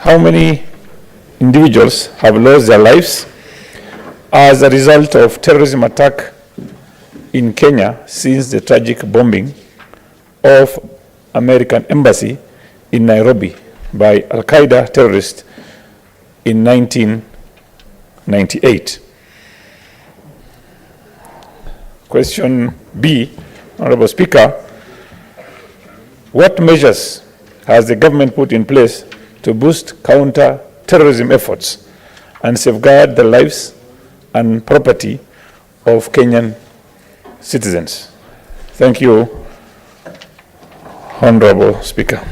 how many individuals have lost their lives as a result of terrorism attack in Kenya since the tragic bombing of American embassy in Nairobi by Al-Qaeda terrorists in 1998. Question B, Honorable Speaker, what measures has the government put in place to boost counter-terrorism efforts and safeguard the lives and property of Kenyan citizens? Thank you, Honorable Speaker.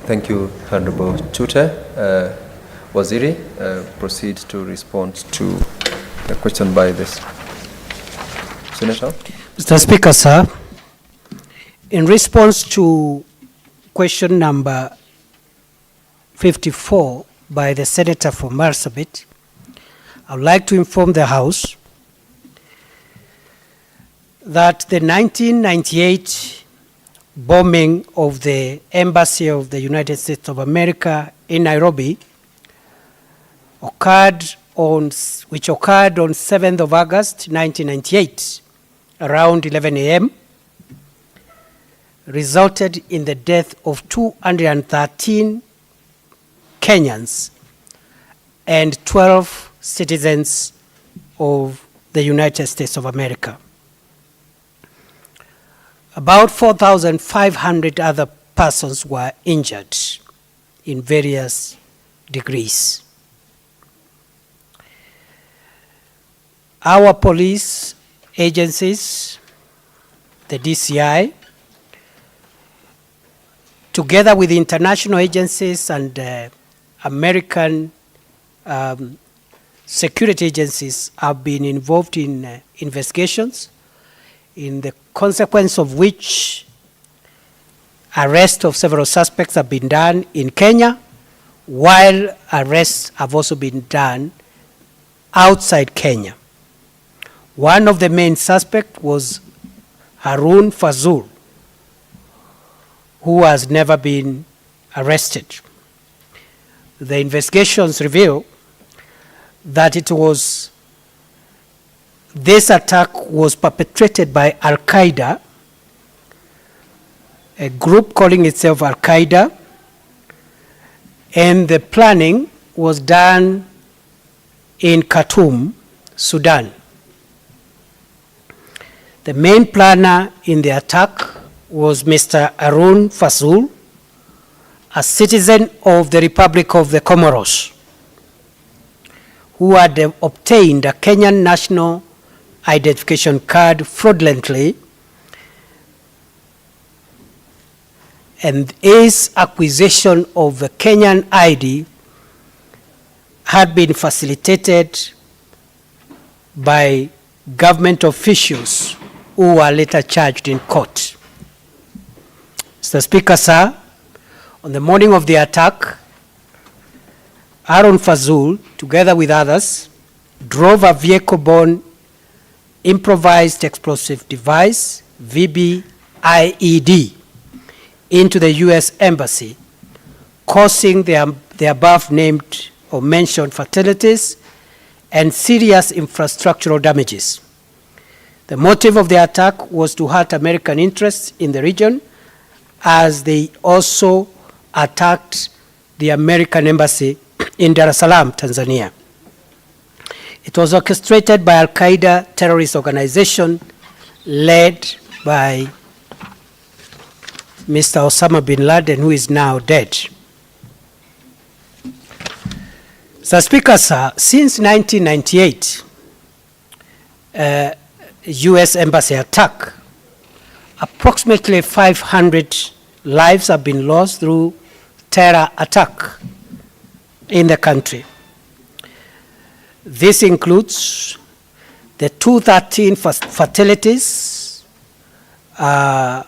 Thank you, Honorable Chute. Waziri, proceed to respond to the question by this Senator. Mr. Speaker, sir, in response to question number 54 by the Senator from Marsabit, I would like to inform the House that the 1998 bombing of the Embassy of the United States of America in Nairobi occurred on 7th of August 1998 around 11 a.m. resulted in the death of 213 Kenyans and 12 citizens of the United States of America. About 4,500 other persons were injured in various degrees. Our police agencies, the DCI, together with international agencies and American security agencies, have been involved in investigations, in the consequence of which arrest of several suspects have been done in Kenya, while arrests have also been done outside Kenya. One of the main suspects was Harun Fazul, who has never been arrested. The investigations reveal that this attack was perpetrated by Al-Qaeda, a group calling itself Al-Qaeda, and the planning was done in Khartoum, Sudan. The main planner in the attack was Mr. Harun Fazul, a citizen of the Republic of the Comoros, who had obtained a Kenyan national identification card fraudulently, and his acquisition of the Kenyan ID had been facilitated by government officials who were later charged in court. Mr. Speaker, sir, on the morning of the attack, Harun Fazul, together with others, drove a vehicle-borne improvised explosive device, VBIED, into the U.S. Embassy, causing the above-named or mentioned fatalities and serious infrastructural damages. The motive of the attack was to hurt American interests in the region, as they also attacked the American embassy in Dar es Salaam, Tanzania. It was orchestrated by Al-Qaeda terrorist organization led by Mr. Osama bin Laden, who is now dead. Mr. Speaker, sir, since 1998, U.S. embassy attack, approximately 500 lives have been lost through terror attack in the country. This includes the 213 fatalities of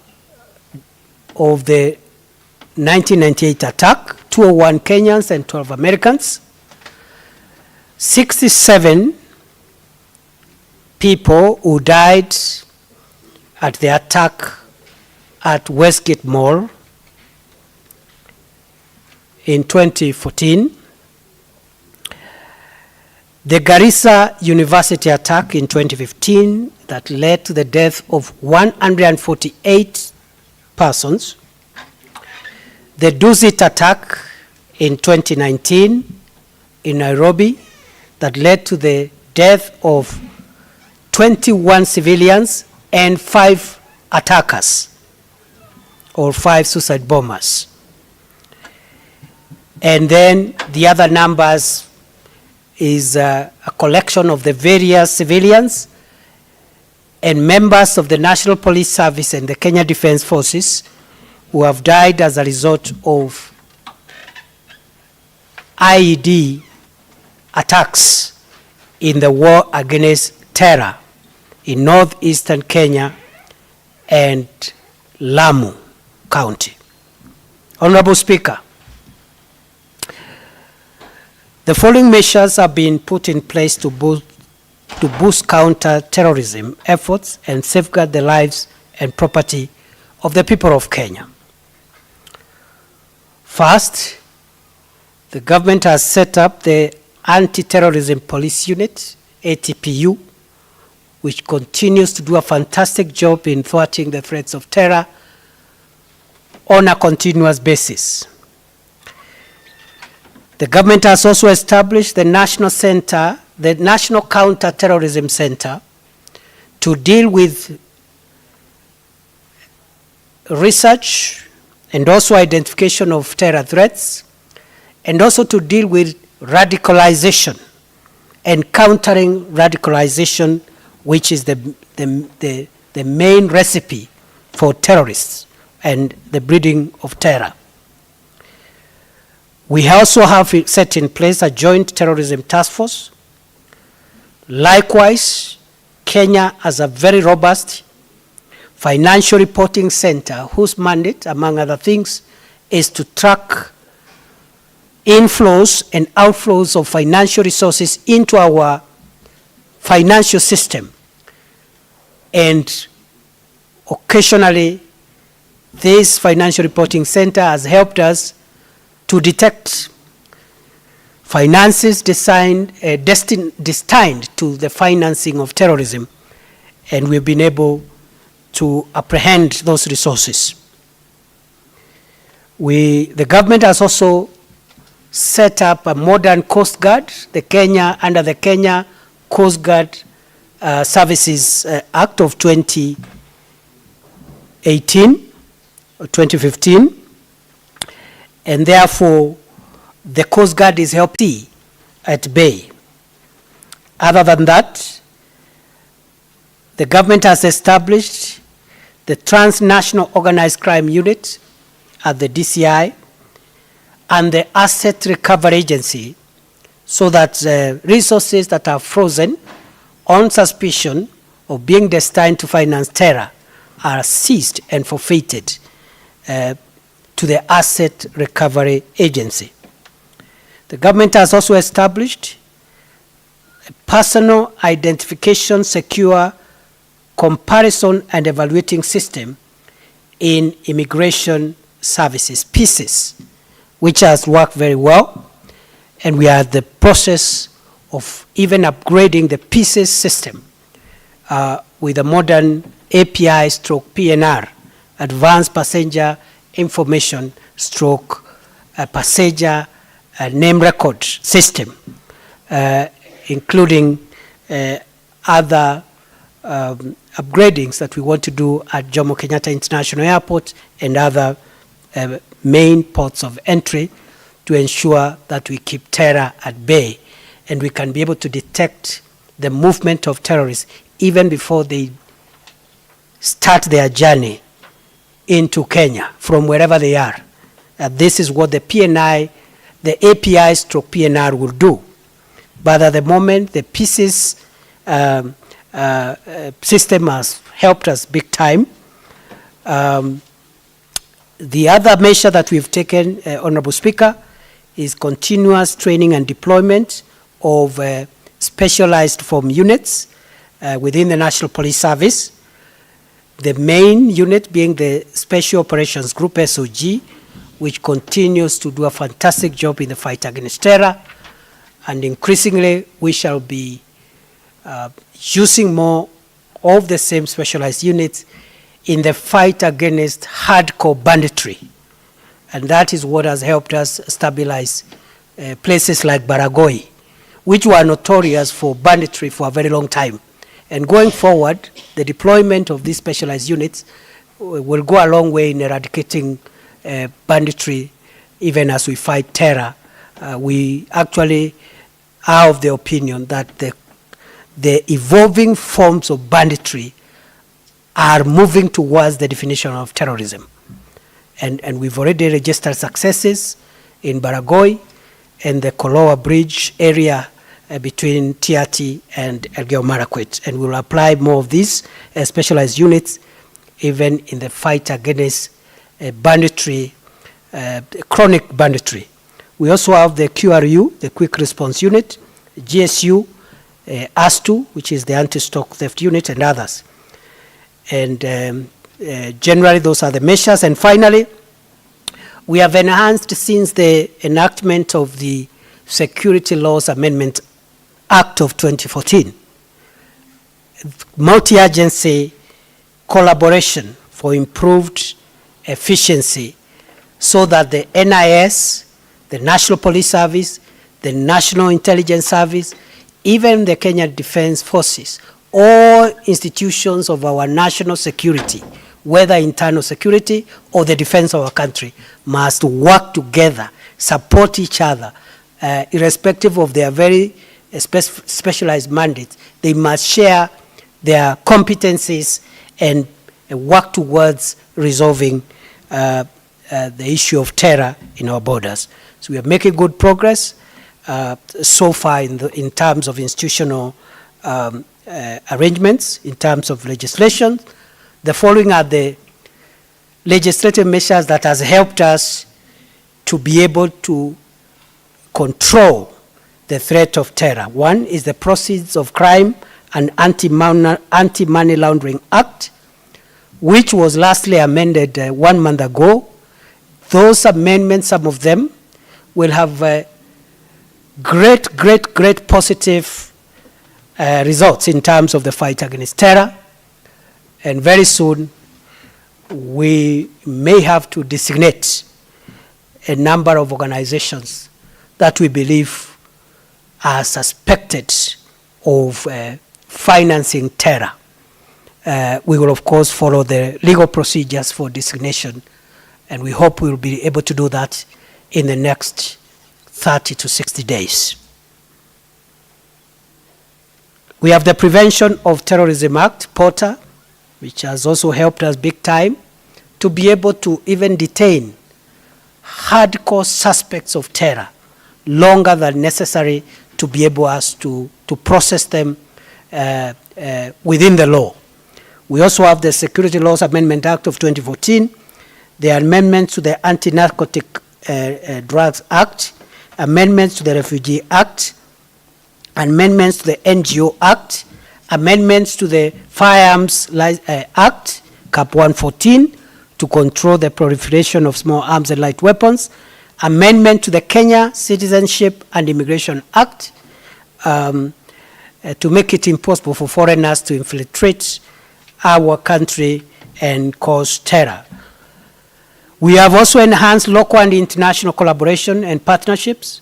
the 1998 attack, 201 Kenyans and 12 Americans, 67 people who died at the attack at Westgate Mall, in 2014, the Garissa University attack in 2015 that led to the death of 148 persons, the Dusit attack in 2019 in Nairobi that led to the death of 21 civilians and 5 attackers, or 5 suicide bombers. And then the other numbers is a collection of the various civilians and members of the National Police Service and the Kenya Defence Forces who have died as a result of IED attacks in the war against terror in northeastern Kenya and Lamu County. Honorable Speaker, the following measures have been put in place to boost counter-terrorism efforts and safeguard the lives and property of the people of Kenya. First, the government has set up the Anti-Terrorism Police Unit, ATPU, which continues to do a fantastic job in thwarting the threats of terror on a continuous basis. The government has also established the National Center, the National Counter-Terrorism Center, to deal with research and also identification of terror threats, and also to deal with radicalization and countering radicalization, which is the main recipe for terrorists and the breeding of terror. We also have set in place a joint terrorism task force. Likewise, Kenya has a very robust financial reporting center whose mandate, among other things, is to track inflows and outflows of financial resources into our financial system. And occasionally, this financial reporting center has helped us to detect finances destined to the financing of terrorism, and we've been able to apprehend those resources. The government has also set up a modern Coast Guard, under the Kenya Coast Guard Services Act of 2018 or 2015. And therefore, the Coast Guard is helping at bay. Other than that, the government has established the Transnational Organized Crime Unit at the DCI and the Asset Recovery Agency, so that resources that are frozen on suspicion of being destined to finance terror are seized and forfeited to the Asset Recovery Agency. The government has also established a personal identification secure comparison and evaluating system in immigration services, PISIS, which has worked very well, and we are at the process of even upgrading the PISIS system with a modern API stroke PNR, Advanced Passenger Information stroke passenger name record system, including other upgradings that we want to do at Jomo Kenyatta International Airport and other main ports of entry to ensure that we keep terror at bay and we can be able to detect the movement of terrorists even before they start their journey into Kenya from wherever they are. This is what the PNI, the API stroke PNR will do. But at the moment, the PISIS system has helped us big time. The other measure that we've taken, Honorable Speaker, is continuous training and deployment of specialized form units within the National Police Service. The main unit being the Special Operations Group, SOG, which continues to do a fantastic job in the fight against terror. And increasingly, we shall be using more of the same specialized units in the fight against hardcore banditry. And that is what has helped us stabilize places like Baragoi, which were notorious for banditry for a very long time. And going forward, the deployment of these specialized units will go a long way in eradicating banditry, even as we fight terror. We actually are of the opinion that the evolving forms of banditry are moving towards the definition of terrorism. And we've already registered successes in Baragoi and the Kolowa Bridge area between Tiati and Elgeyo Marakwet. And we'll apply more of these specialized units even in the fight against banditry, chronic banditry. We also have the QRU, the Quick Response Unit, GSU, ASTU, which is the Anti-Stock Theft Unit, and others. And generally, those are the measures. And finally, we have enhanced, since the enactment of the Security Laws Amendment Act of 2014, multi-agency collaboration for improved efficiency, so that the NIS, the National Police Service, the National Intelligence Service, even the Kenya Defense Forces, all institutions of our national security, whether internal security or the defense of our country, must work together, support each other, irrespective of their very specialized mandates. They must share their competencies and work towards resolving the issue of terror in our borders. So we are making good progress so far in terms of institutional arrangements, in terms of legislation. The following are the legislative measures that has helped us to be able to control the threat of terror. One is the Proceeds of Crime and Anti-Money Laundering Act, which was lastly amended 1 month ago. Those amendments, some of them, will have great positive results in terms of the fight against terror. And very soon, we may have to designate a number of organizations that we believe are suspected of financing terror. We will, of course, follow the legal procedures for designation, and we hope we will be able to do that in the next 30 to 60 days. We have the Prevention of Terrorism Act, POTA, which has also helped us big time to be able to even detain hardcore suspects of terror longer than necessary to be able to process them within the law. We also have the Security Laws Amendment Act of 2014, the amendments to the Anti-Narcotic Drugs Act, amendments to the Refugee Act, amendments to the NGO Act, amendments to the Firearms Act, Cap 114, to control the proliferation of small arms and light weapons, amendment to the Kenya Citizenship and Immigration Act, to make it impossible for foreigners to infiltrate our country and cause terror. We have also enhanced local and international collaboration and partnerships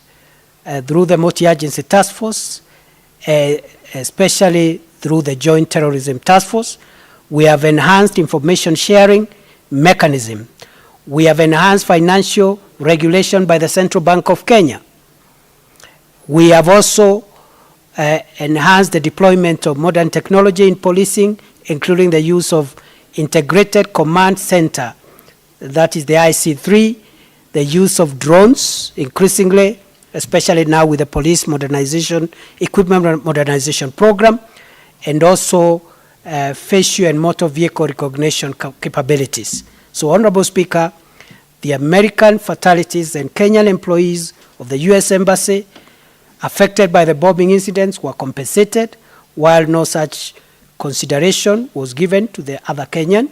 through the multi-agency task force, especially through the Joint Terrorism Task Force. We have enhanced information sharing mechanism. We have enhanced financial regulation by the Central Bank of Kenya. We have also enhanced the deployment of modern technology in policing, including the use of Integrated Command Center, that is the IC3, the use of drones increasingly, especially now with the police modernization, equipment modernization program, and also facial and motor vehicle recognition capabilities. So, Honorable Speaker, the American fatalities and Kenyan employees of the U.S. Embassy affected by the bombing incidents were compensated, while no such consideration was given to the other Kenyan.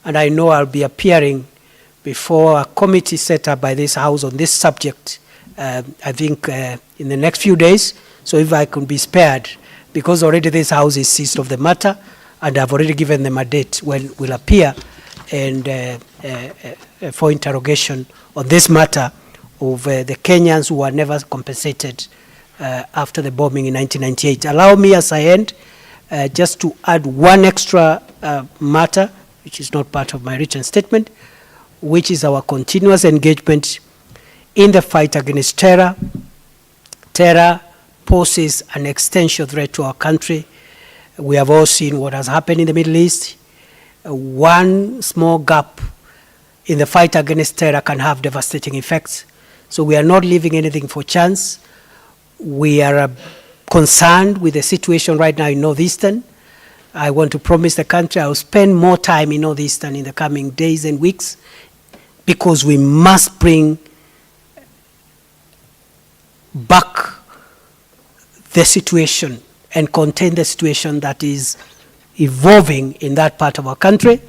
And I know I'll be appearing before a committee set up by this House on this subject, I think in the next few days. So if I can be spared, because already this House is seized of the matter, and I've already given them a date when we'll appear and for interrogation on this matter of the Kenyans who were never compensated after the bombing in 1998. Allow me as I end just to add one extra matter, which is not part of my written statement, which is our continuous engagement in the fight against terror. Terror poses an existential threat to our country. We have all seen what has happened in the Middle East. One small gap in the fight against terror can have devastating effects. So we are not leaving anything for chance. We are concerned with the situation right now in Northeastern. I want to promise the country I will spend more time in Northeastern in the coming days and weeks, because we must bring back the situation and contain the situation that is evolving in that part of our country.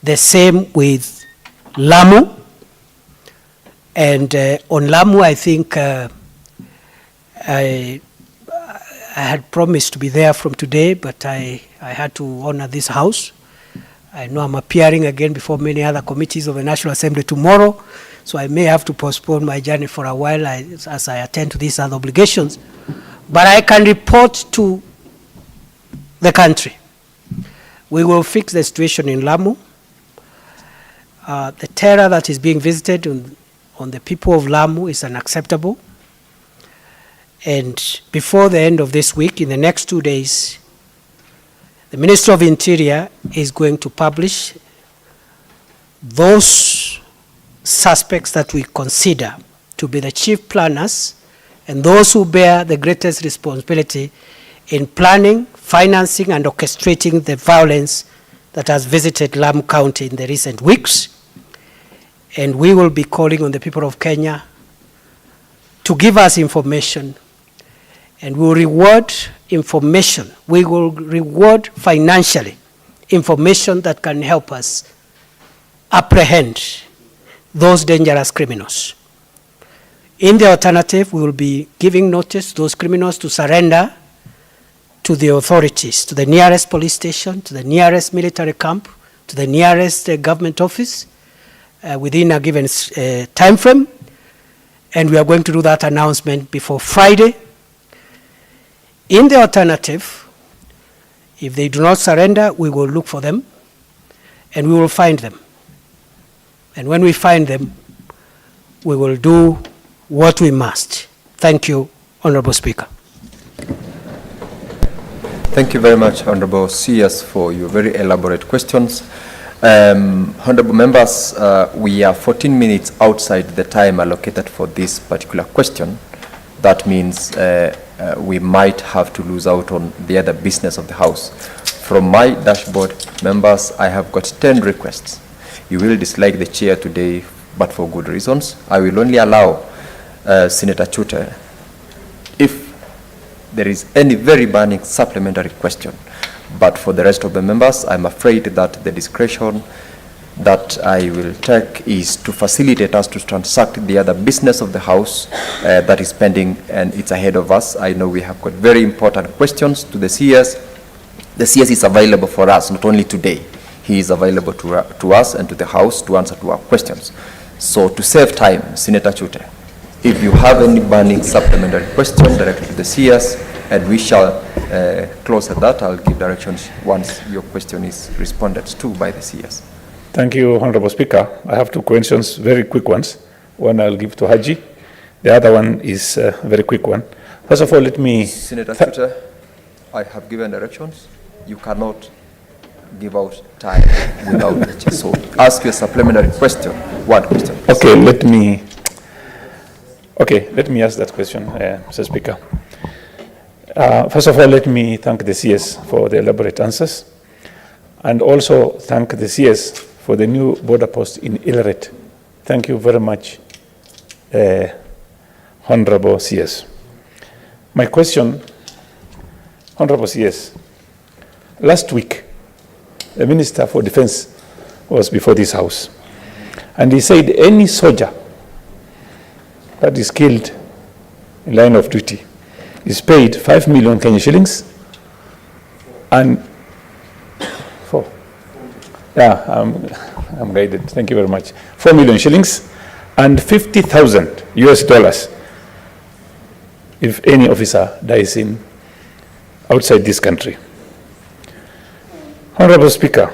The same with Lamu. And on Lamu, I think I had promised to be there from today, but I had to honor this House. I know I'm appearing again before many other committees of the National Assembly tomorrow, so I may have to postpone my journey for a while as I attend to these other obligations. But I can report to the country. We will fix the situation in Lamu. The terror that is being visited on the people of Lamu is unacceptable. And before the end of this week, in the next 2 days, the Minister of Interior is going to publish those suspects that we consider to be the chief planners and those who bear the greatest responsibility in planning, financing, and orchestrating the violence that has visited Lamu County in the recent weeks. And we will be calling on the people of Kenya to give us information, and we will reward information. We will reward financially information that can help us apprehend those dangerous criminals. In the alternative, we will be giving notice to those criminals to surrender to the authorities, to the nearest police station, to the nearest military camp, to the nearest government office within a given time frame. And we are going to do that announcement before Friday. In the alternative, if they do not surrender, we will look for them and we will find them. And when we find them, we will do what we must. Thank you, Honorable Speaker. Thank you very much, Honorable CS, for your very elaborate questions. Honorable members, we are 14 minutes outside the time allocated for this particular question. That means we might have to lose out on the other business of the House. From my dashboard, members, I have got 10 requests. You will dislike the chair today, but for good reasons. I will only allow Senator Chute if there is any very burning supplementary question. But for the rest of the members, I'm afraid that the discretion that I will take is to facilitate us to transact the other business of the House that is pending, and it's ahead of us. I know we have got very important questions to the CS. The CS is available for us, not only today. He is available to us and to the House to answer to our questions. So to save time, Senator Chute, if you have any burning supplementary question directed to the CS, and we shall close at that, I'll give directions once your question is responded to by the CS. Thank you, Honorable Speaker. I have 2 questions, very quick ones. One I'll give to Haji. The other one is a very quick one. First of all, let me... Senator Chute, I have given directions. You cannot give out time without it. So ask your supplementary question. One question. Okay, let me ask that question, Mr. Speaker. First of all, let me thank the CS for the elaborate answers, and also thank the CS for the new border post in Ileret. Thank you very much, Honorable CS. My question, Honorable CS, last week, the Minister for Defense was before this House, And he said any soldier that is killed in line of duty is paid 5 million Kenya shillings and I'm guided. Thank you very much. 4 million shillings and 50,000 US dollars if any officer dies in outside this country. Honorable Speaker,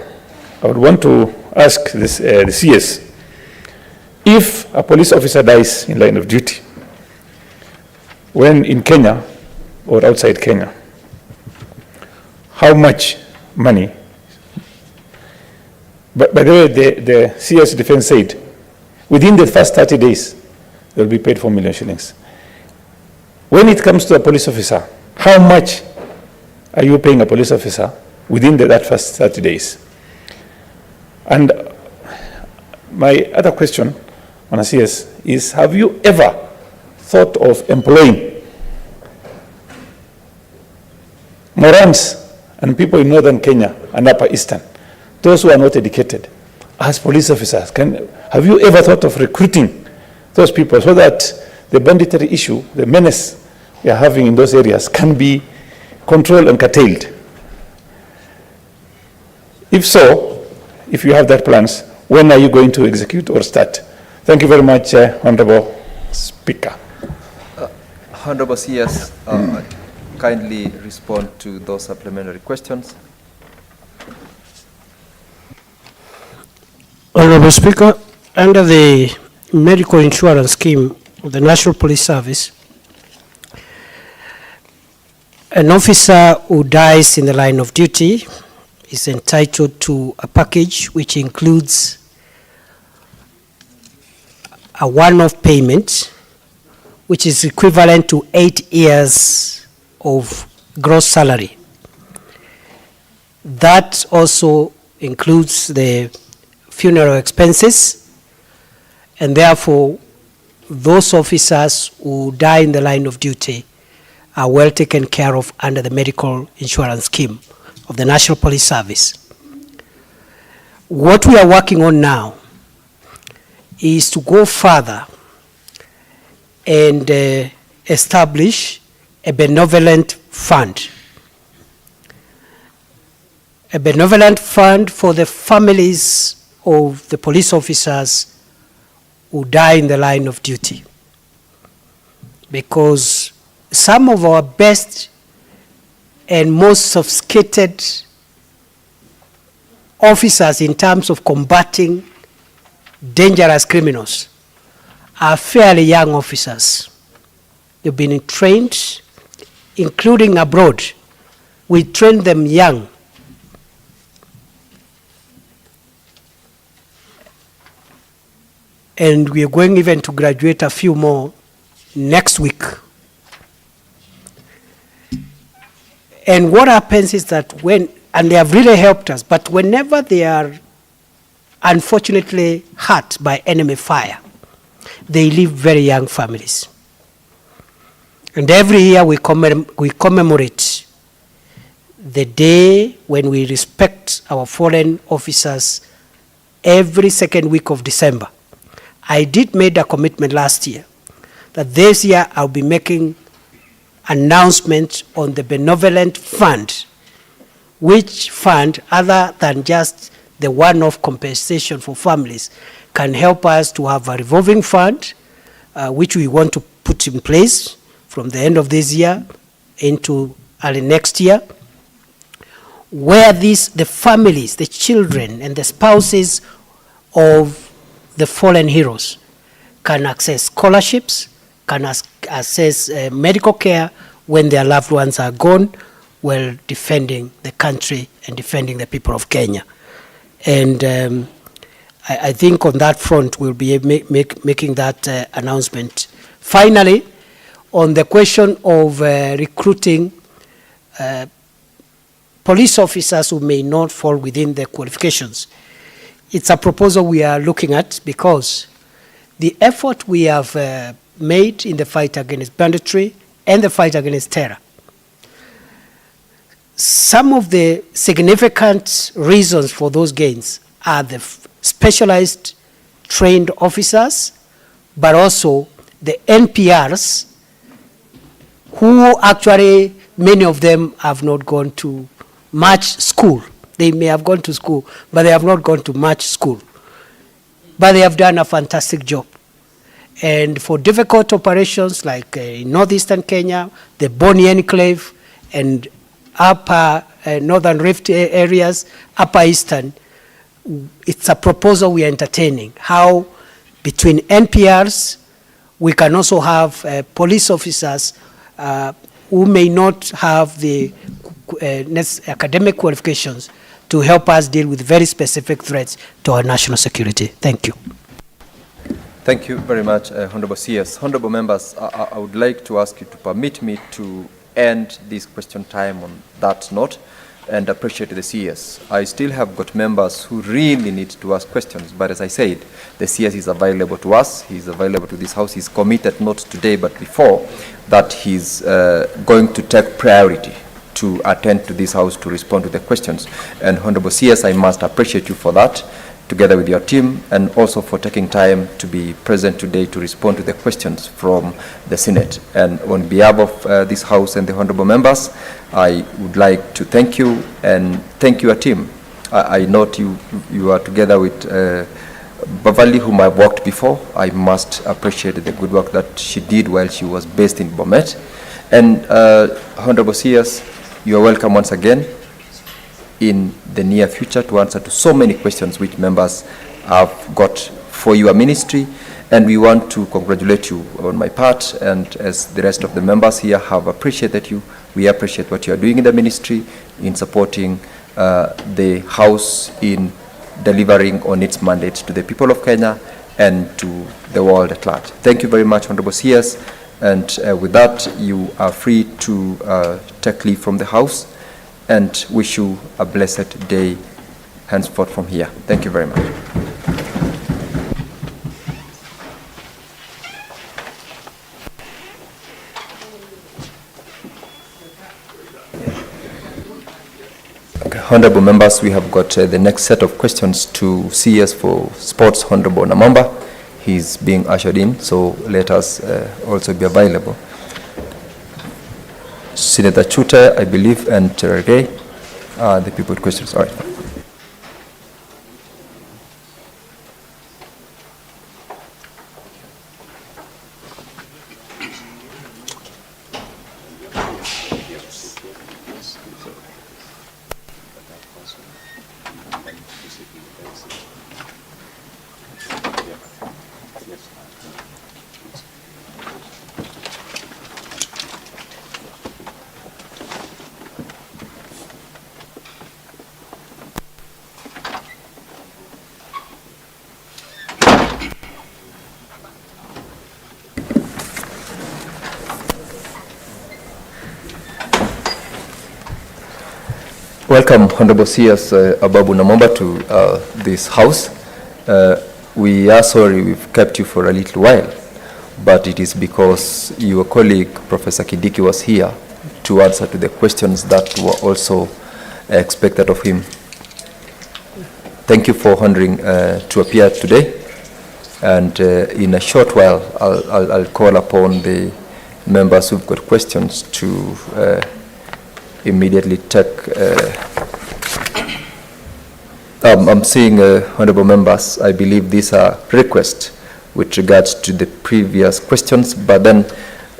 I would want to ask this, the CS, if a police officer dies in line of duty, when in Kenya or outside Kenya, how much money? But by the way, the CS defense said, within the first 30 days, they'll be paid 4 million shillings. When it comes to a police officer, how much are you paying a police officer within that first 30 days? And my other question on a CS is, have you ever thought of employing Morans and people in northern Kenya and upper eastern, those who are not educated, as police officers? Have you ever thought of recruiting those people so that the banditry issue, the menace we are having in those areas, can be controlled and curtailed? If so, if you have that plans, when are you going to execute or start? Thank you very much, Honorable Speaker. Honorable CS, kindly respond to those supplementary questions. Honorable Speaker, under the medical insurance scheme of the National Police Service, an officer who dies in the line of duty is entitled to a package which includes a one-off payment, which is equivalent to 8 years of gross salary. That also includes the funeral expenses, and therefore those officers who die in the line of duty are well taken care of under the medical insurance scheme of the National Police Service. What we are working on now is to go further and establish a benevolent fund. A benevolent fund for the families of the police officers who die in the line of duty. Because some of our best and most sophisticated officers in terms of combating dangerous criminals are fairly young officers. They've been trained, including abroad. We train them young. And we are going even to graduate a few more next week. And what happens is that and they have really helped us, but whenever they are unfortunately hurt by enemy fire, they leave very young families. And every year we commemorate the day when we respect our fallen officers every second week of December. I did make a commitment last year that this year I'll be making announcement on the benevolent fund, which fund, other than just the one-off compensation for families, can help us to have a revolving fund, which we want to put in place from the end of this year into early next year, where the families, the children, and the spouses of the fallen heroes can access scholarships, can access medical care when their loved ones are gone, while defending the country and defending the people of Kenya. And I think on that front, we'll be making that announcement. Finally, on the question of recruiting police officers who may not fall within the qualifications, it's a proposal we are looking at, because the effort we have made in the fight against banditry and the fight against terror, some of the significant reasons for those gains are the specialized trained officers, but also the NPRs, who actually, many of them have not gone to much school. They may have gone to school, but they have not gone to much school. But they have done a fantastic job. And for difficult operations like in northeastern Kenya, the Boni Enclave, and upper northern Rift areas, upper eastern, it's a proposal we are entertaining. How between NPRs, we can also have police officers who may not have the academic qualifications to help us deal with very specific threats to our national security. Thank you. Thank you very much, Honorable CS. Honorable members, I would like to ask you to permit me to end this question time on that note and appreciate the CS. I still have got members who really need to ask questions, but as I said, the CS is available to us, he's available to this House, he's committed not today but before that he's going to take priority to attend to this House to respond to the questions. And Honorable CS, I must appreciate you for that, together with your team, and also for taking time to be present today to respond to the questions from the Senate. And on behalf of this House and the honorable members, I would like to thank you and thank your team. I note you are together with Beverly, whom I've worked before. I must appreciate the good work that she did while she was based in Bomet. And Honorable CS, you are welcome once again in the near future to answer to so many questions which members have got for your ministry, and we want to congratulate you on my part, and as the rest of the members here have appreciated you, we appreciate what you are doing in the ministry in supporting the House in delivering on its mandate to the people of Kenya and to the world at large. Thank you very much, Honorable CS, and with that you are free to take leave from the House, and wish you a blessed day henceforth from here. Thank you very much. Okay, honorable members, we have got the next set of questions to CS for Sports, Honorable Namamba. He's being ushered in, so let us also be available. Senator Chute, I believe, and Cherargei, the people with questions. All right. Welcome, Honorable CS Ababu Namamba, to this House. We are sorry we've kept you for a little while, but it is because your colleague, Professor Kindiki, was here to answer to the questions that were also expected of him. Thank you for honoring to appear today, and in a short while I'll call upon the members who've got questions to immediately take. I'm seeing honorable members. I believe these are requests with regards to the previous questions, but then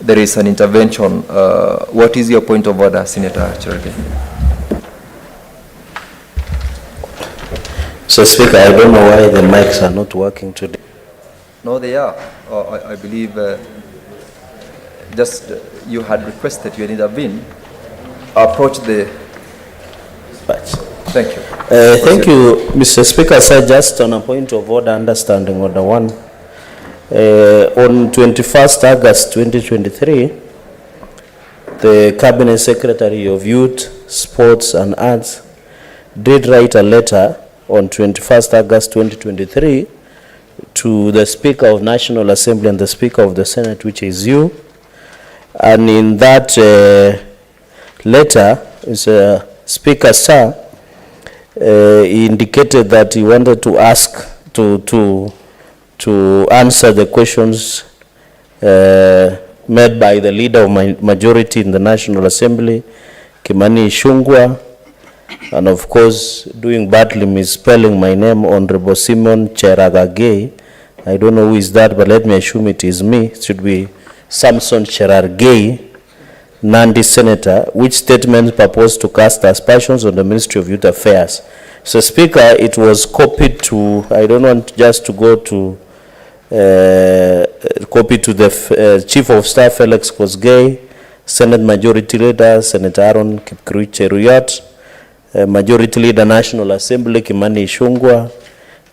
there is an intervention. What is your point of order, Senator Cherargei? So, Speaker, I don't know why the mics are not working today. No, they are. I believe just you had requested, you had intervened. Approach the. Thank you. Thank you, Mr. Speaker. Sir, just on a point of order, understanding order one. On 21st August 2023, the Cabinet Secretary of Youth, Sports and Arts did write a letter on 21st August 2023 to the Speaker of National Assembly and the Speaker of the Senate, which is you. And in that letter, Speaker Sir, he indicated that he wanted to ask to to answer the questions made by the leader of my majority in the National Assembly, Kimani Ichung'wah, and of course, doing badly misspelling my name, Honorable Simon Cherargei. I don't know who is that, but let me assume it is me. It should be Samson Cherargei, Nandi Senator, which statement purposed to cast aspersions on the Ministry of Youth Affairs. So, Speaker, it was copied to, I don't want just to go to, copy to the Chief of Staff, Felix Kosgei, Senate Majority Leader, Senator Aaron Kipkirui Cheruyot, Majority Leader, National Assembly, Kimani Ichung'wah,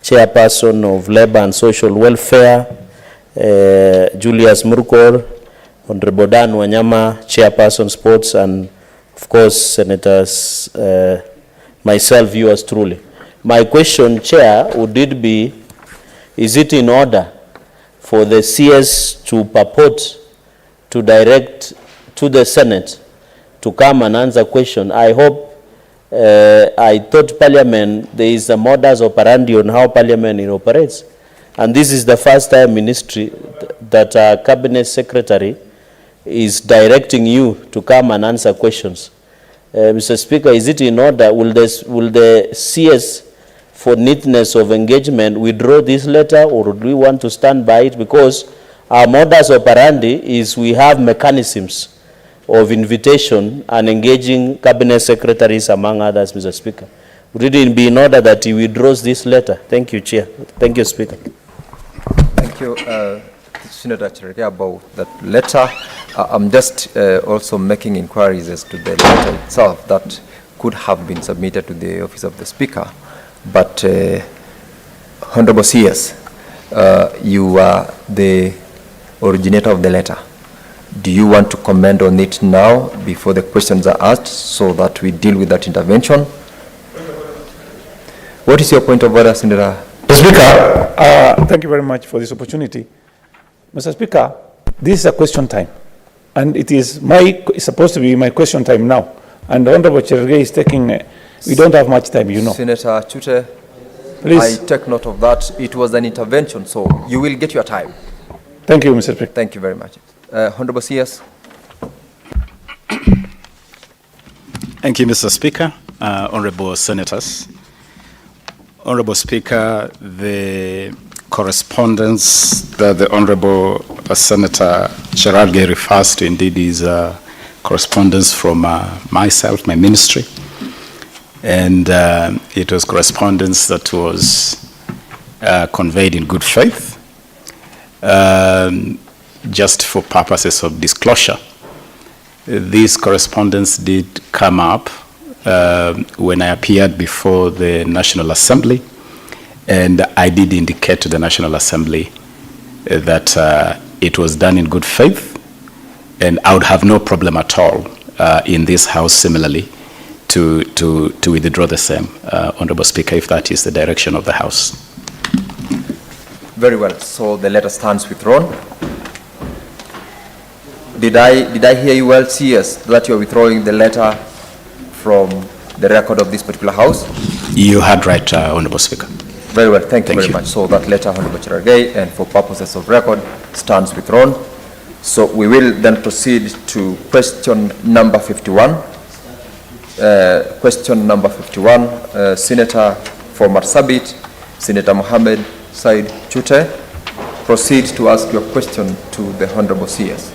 Chairperson of Labor and Social Welfare, Julius Murkor, Honorable Dan Wanyama, Chairperson Sports, and of course, Senators, myself, yours truly. My question, Chair, would it be, is it in order for the CS to purport to direct to the Senate to come and answer question? I hope, I thought Parliament, there is a modus operandi on how Parliament operates. And this is the first time ministry that a Cabinet Secretary is directing you to come and answer questions. Mr. Speaker, is it in order, will the CS for neatness of engagement withdraw this letter, or do we want to stand by it? Because our modus operandi is we have mechanisms of invitation and engaging Cabinet Secretaries, among others, Mr. Speaker. Would it be in order that he withdraws this letter? Thank you, Chair. Thank you, Speaker. Thank you, Senator Cherargei, about that letter. I'm just also making inquiries as to the letter itself that could have been submitted to the Office of the Speaker. But, Honorable CS, you are the originator of the letter. Do you want to comment on it now before the questions are asked so that we deal with that intervention? What is your point of order, Senator? Mr. Speaker, thank you very much for this opportunity. Mr. Speaker, this is a question time, and it's supposed to be my question time now. And Honorable Cherargei is taking, we don't have much time, you know. Senator Chute, Please. I take note of that. It was an intervention, so you will get your time. Thank you, Mr. Speaker. Thank you very much. Honorable CS. Thank you, Mr. Speaker. Honorable Senators. Honorable Speaker, the correspondence that the Honorable Senator Cherargei refers to indeed is correspondence from myself, my ministry. And it was correspondence that was conveyed in good faith. Just for purposes of disclosure, this correspondence did come up when I appeared before the National Assembly, and I did indicate to the National Assembly that it was done in good faith, and I would have no problem at all in this House similarly to withdraw the same, Honorable Speaker, if that is the direction of the House. Very well. So the letter stands withdrawn. Did I hear you well, CS, that you're withdrawing the letter from the record of this particular House? You had right, Honorable Speaker. Very well. Thank you very much. So that letter, Honorable Cherargei, and for purposes of record, stands withdrawn. So we will then proceed to question number 51. Question number 51, Senator for Marsabit, Senator Mohammed Said Chute. Proceed to ask your question to the Honorable CS.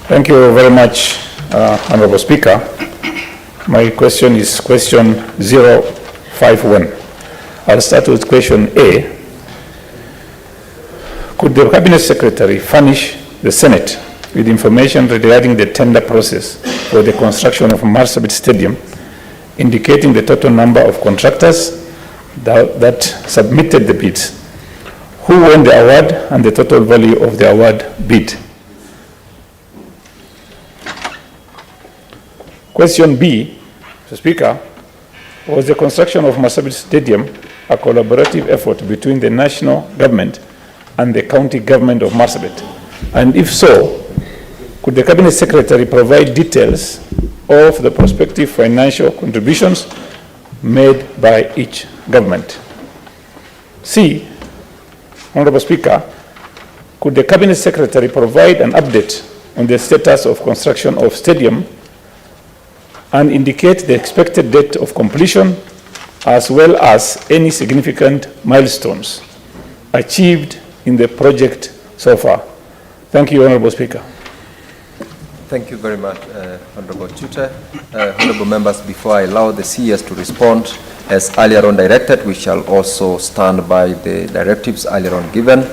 Thank you very much, Honorable Speaker. My question is question 051. I'll start with question A. Could the Cabinet Secretary furnish the Senate with information regarding the tender process for the construction of Marsabit Stadium, indicating the total number of contractors that submitted the bids, who won the award, and the total value of the award bid? Question B, Mr. Speaker, was the construction of Marsabit Stadium a collaborative effort between the national government and the county government of Marsabit? And if so, could the Cabinet Secretary provide details of the prospective financial contributions made by each government? C, Honorable Speaker, could the Cabinet Secretary provide an update on the status of construction of stadium and indicate the expected date of completion, as well as any significant milestones achieved in the project so far? Thank you, Honorable Speaker. Thank you very much, Honorable Tutor. Honorable members, before I allow the CS to respond, as earlier on directed, we shall also stand by the directives earlier on given,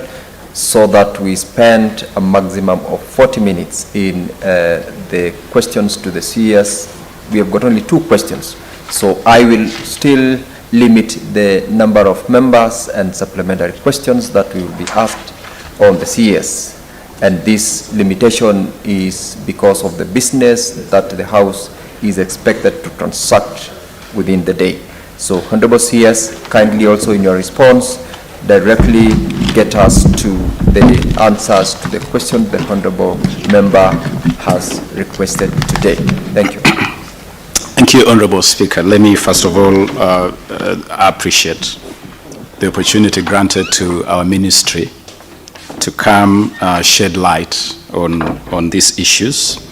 so that we spend a maximum of 40 minutes in the questions to the CS. We have got only 2 questions, so I will still limit the number of members and supplementary questions that will be asked on the CS. And this limitation is because of the business that the House is expected to transact within the day. So, Honorable CS, kindly also in your response, directly get us to the answers to the question the Honorable Member has requested today. Thank you. Thank you, Honorable Speaker. Let me first of all appreciate the opportunity granted to our ministry to come shed light on these issues.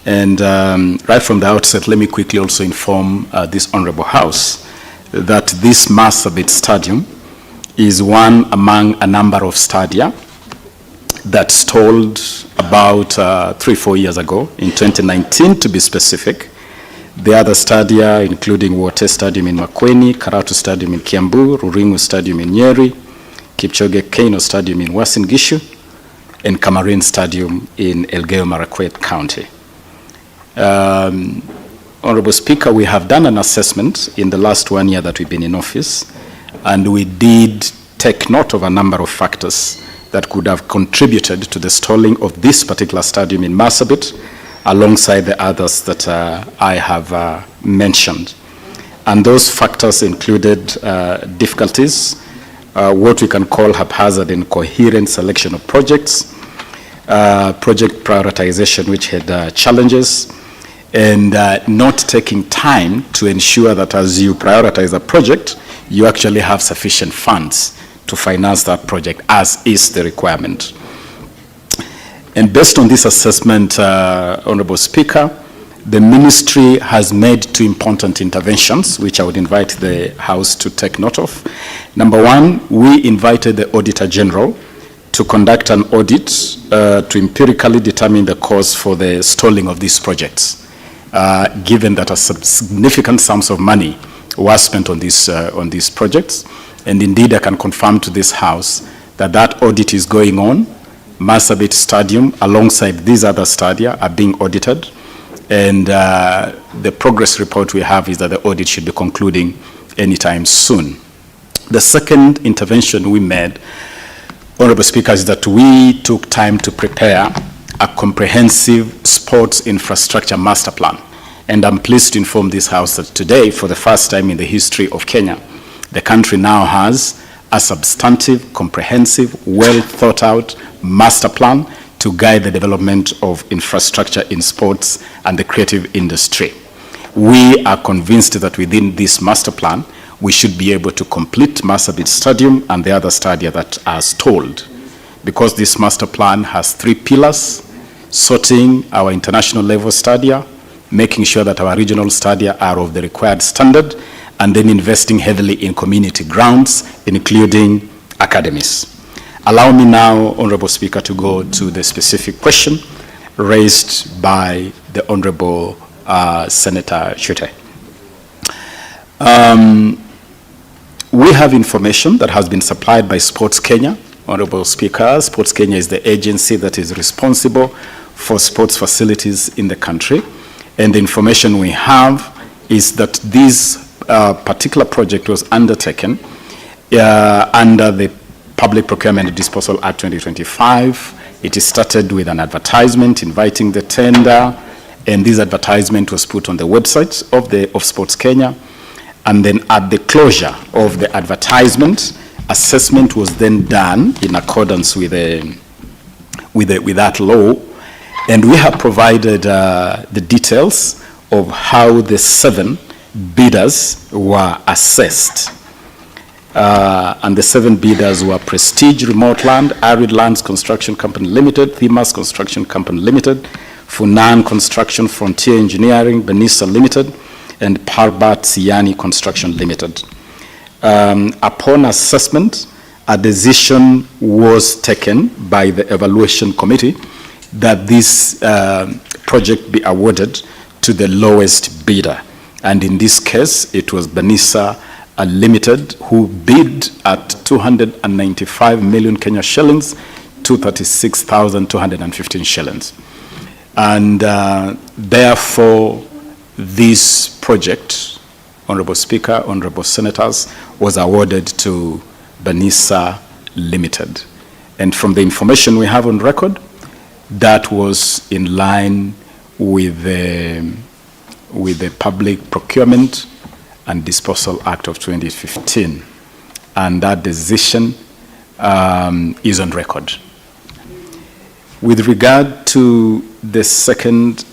And right from the outset, let me quickly also inform this Honorable House that this Marsabit Stadium is one among a number of stadia that stalled about 3-4 years ago, in 2019 to be specific. The other stadia, including Wote Stadium in Makueni, Karatu Stadium in Kiambu, Ruringu Stadium in Nyeri, Kipchoge Keino Stadium in Uasin Gishu, and Kamarin Stadium in Elgeyo Marakwet County. Honorable Speaker, we have done an assessment in the last 1 year that we've been in office, and we did take note of a number of factors that could have contributed to the stalling of this particular stadium in Marsabit, alongside the others that I have mentioned. And those factors included difficulties, what we can call haphazard and coherent selection of projects, project prioritization which had challenges, and not taking time to ensure that as you prioritize a project, you actually have sufficient funds to finance that project, as is the requirement. And based on this assessment, Honorable Speaker, the ministry has made 2 important interventions, which I would invite the House to take note of. Number 1, we invited the Auditor General to conduct an audit to empirically determine the cause for the stalling of these projects, given that a significant sums of money were spent on these projects. And indeed, I can confirm to this House that that audit is going on. Marsabit Stadium, alongside these other stadia, are being audited. And the progress report we have is that the audit should be concluding anytime soon. The second intervention we made, Honorable Speaker, is that we took time to prepare a comprehensive sports infrastructure master plan. And I'm pleased to inform this House that today, for the first time in the history of Kenya, the country now has a substantive, comprehensive, well thought out master plan to guide the development of infrastructure in sports and the creative industry. We are convinced that within this master plan, we should be able to complete Marsabit Stadium and the other stadia that are stalled. Because this master plan has 3 pillars: sorting our international level stadia, making sure that our regional stadia are of the required standard, and then investing heavily in community grounds, including academies. Allow me now, Honorable Speaker, to go to the specific question raised by the Honorable Senator Shute. We have information that has been supplied by Sports Kenya. Honorable Speaker, Sports Kenya is the agency that is responsible for sports facilities in the country. And the information we have is that this particular project was undertaken under the Public Procurement and Disposal Act 2025. It is started with an advertisement inviting the tender, and this advertisement was put on the website of Sports Kenya. And then at the closure of the advertisement, assessment was then done in accordance with that law. And we have provided the details of how the 7 bidders were assessed. And the 7 bidders were Prestige Remote Land, Arid Lands Construction Company Limited, Themas Construction Company Limited, Funan Construction, Frontier Engineering, Benissa Limited, and Parbat Siani Construction Limited. Upon assessment, a decision was taken by the evaluation committee that this project be awarded to the lowest bidder. And in this case, it was Benissa Limited, who bid at 295 million Kenya shillings, 236,215 shillings. And therefore, this project, Honorable Speaker, Honorable Senators, was awarded to Benissa Limited. And from the information we have on record, that was in line with the Public Procurement and Disposal Act of 2015. And that decision is on record. With regard to the second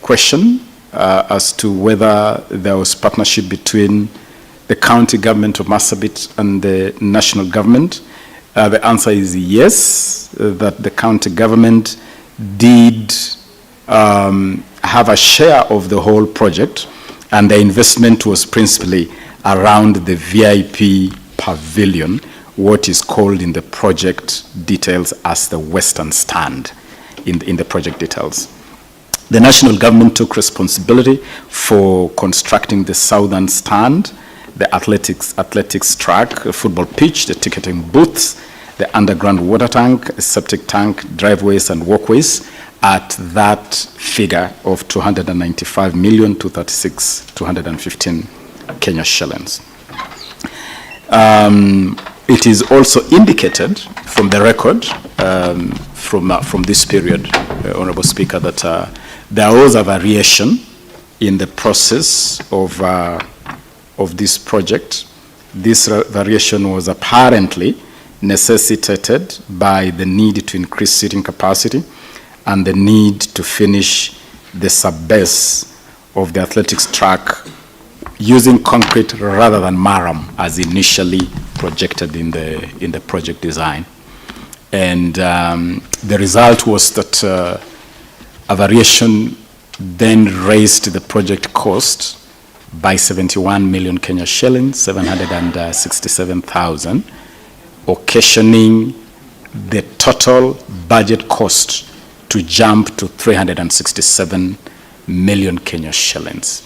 question as to whether there was partnership between the county government of Marsabit and the national government, the answer is yes, that the county government did have a share of the whole project, and the investment was principally around the VIP pavilion, what is called in the project details as the Western Stand in the project details. The national government took responsibility for constructing the Southern Stand, the athletics track, a football pitch, the ticketing booths, the underground water tank, septic tank, driveways and walkways at that figure of 295,236,215 Kenya shillings. It is also indicated from the record from this period, Honorable Speaker, that there was a variation in the process of this project. This variation was apparently necessitated by the need to increase seating capacity and the need to finish the subbase of the athletics track using concrete rather than marram as initially projected in the project design. And the result was that a variation then raised the project cost by 71 million Kenya shillings, 767,000, occasioning the total budget cost to jump to 367 million Kenya shillings.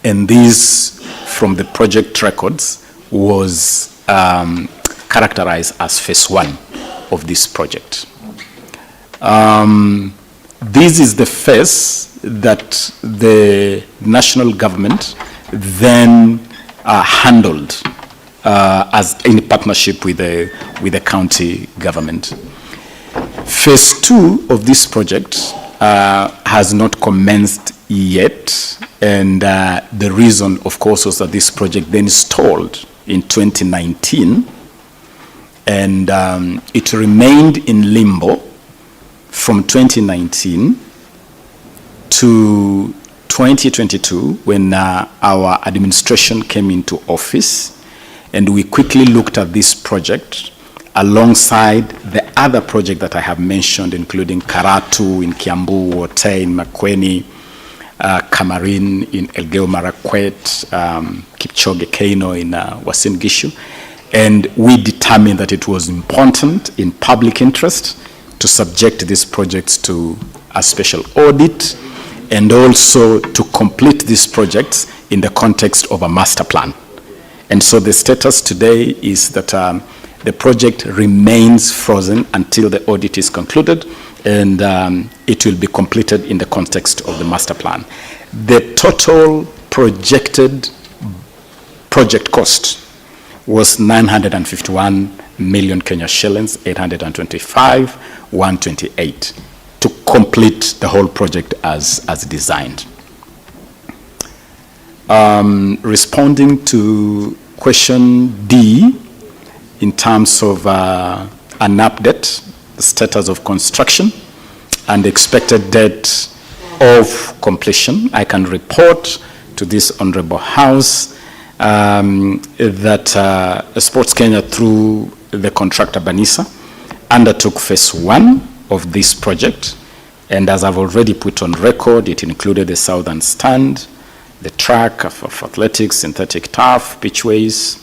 And this, from the project records, was characterized as phase 1 of this project. This is the phase that the national government then handled as in partnership with the county government. Phase 2 of this project has not commenced yet, and the reason, of course, was that this project then stalled in 2019, and it remained in limbo from 2019 to 2022 when our administration came into office, and we quickly looked at this project alongside the other project that I have mentioned, including Karatu in Kiambu, Wote in Makueni, Kamarin in Elgeyo Marakwet, Kipchoge Keino in Uasin Gishu, and we determined that it was important in public interest to subject these projects to a special audit and also to complete these projects in the context of a master plan. And so the status today is that the project remains frozen until the audit is concluded, and it will be completed in the context of the master plan. The total projected project cost was 951 million Kenya shillings, 825,128 to complete the whole project as designed. Responding to question D, in terms of an update, the status of construction and expected date of completion, I can report to this Honorable House that Sports Kenya, through the contractor Banisa, undertook phase 1 of this project. And as I've already put on record, it included the southern stand, the track of athletics, synthetic turf, pitchways,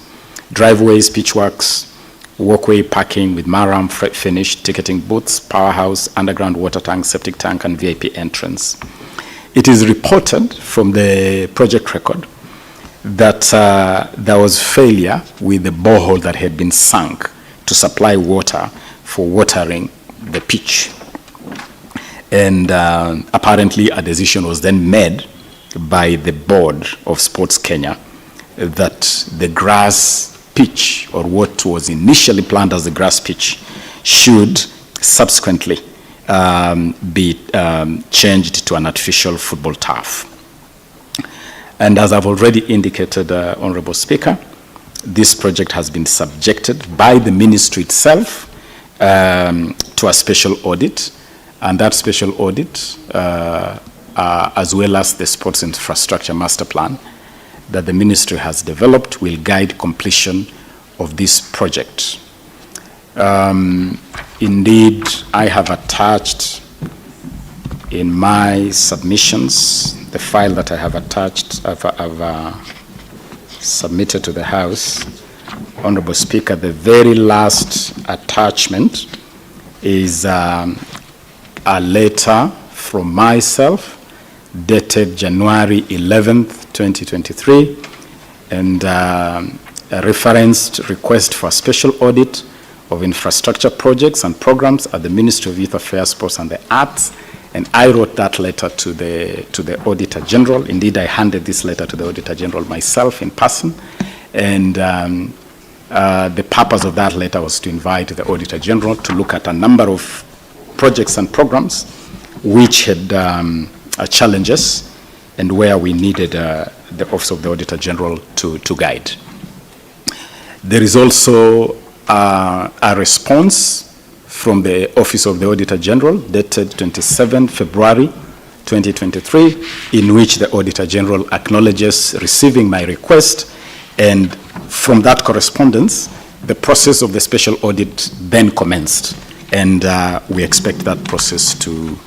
driveways, pitchworks, walkway parking with maram, finish, ticketing booths, powerhouse, underground water tank, septic tank, and VIP entrance. It is reported from the project record that there was failure with the borehole that had been sunk to supply water for watering the pitch. And apparently a decision was then made by the board of Sports Kenya that the grass pitch, or what was initially planned as the grass pitch, should subsequently be changed to an artificial football turf. And as I've already indicated, Honorable Speaker, this project has been subjected by the ministry itself to a special audit, and that special audit, as well as the sports infrastructure master plan that the ministry has developed, will guide completion of this project. Indeed, I have attached in my submissions, the file that I have attached, I've submitted to the House, Honorable Speaker, the very last attachment is a letter from myself dated January 11th, 2023, and a referenced request for a special audit of infrastructure projects and programs at the Ministry of Youth Affairs, Sports and the Arts. And I wrote that letter to the Auditor General. Indeed, I handed this letter to the Auditor General myself in person. And the purpose of that letter was to invite the Auditor General to look at a number of projects and programs which had challenges and where we needed the Office of the Auditor General to guide. There is also a response from the Office of the Auditor General dated 27 February 2023, in which the Auditor General acknowledges receiving my request, and from that correspondence, the process of the special audit then commenced, and we expect that process to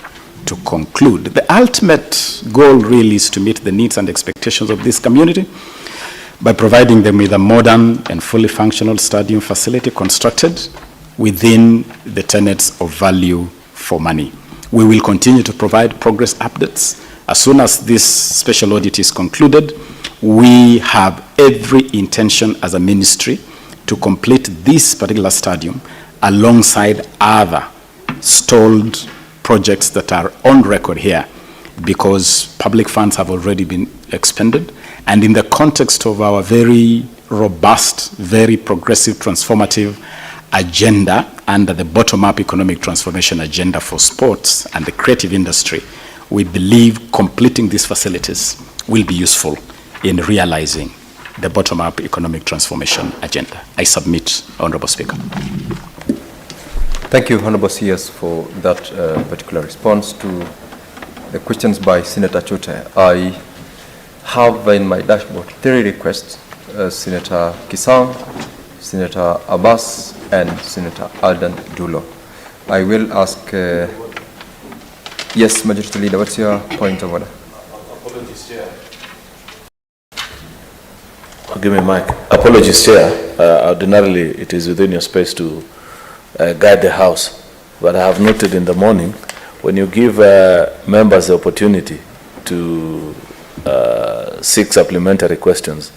conclude. The ultimate goal really is to meet the needs and expectations of this community by providing them with a modern and fully functional stadium facility constructed within the tenets of value for money. We will continue to provide progress updates. As soon as this special audit is concluded, we have every intention as a ministry to complete this particular stadium alongside other stalled projects that are on record here, because public funds have already been expended, and in the context of our very robust, very progressive, transformative agenda under the bottom-up economic transformation agenda for sports and the creative industry, we believe completing these facilities will be useful in realizing the bottom-up economic transformation agenda. I submit, Honorable Speaker. Thank you, Honorable CS, for that particular response to the questions by Senator Chote. I have in my dashboard 3 requests, Senator Kisang, Senator Abbas, and Senator Alden Dulo. I will ask, yes, Majority Leader, what's your point of order? Apologies, Chair. Give me mic. Apologies, Chair. Ordinarily, it is within your space to guide the House, but I have noted in the morning, when you give members the opportunity to seek supplementary questions,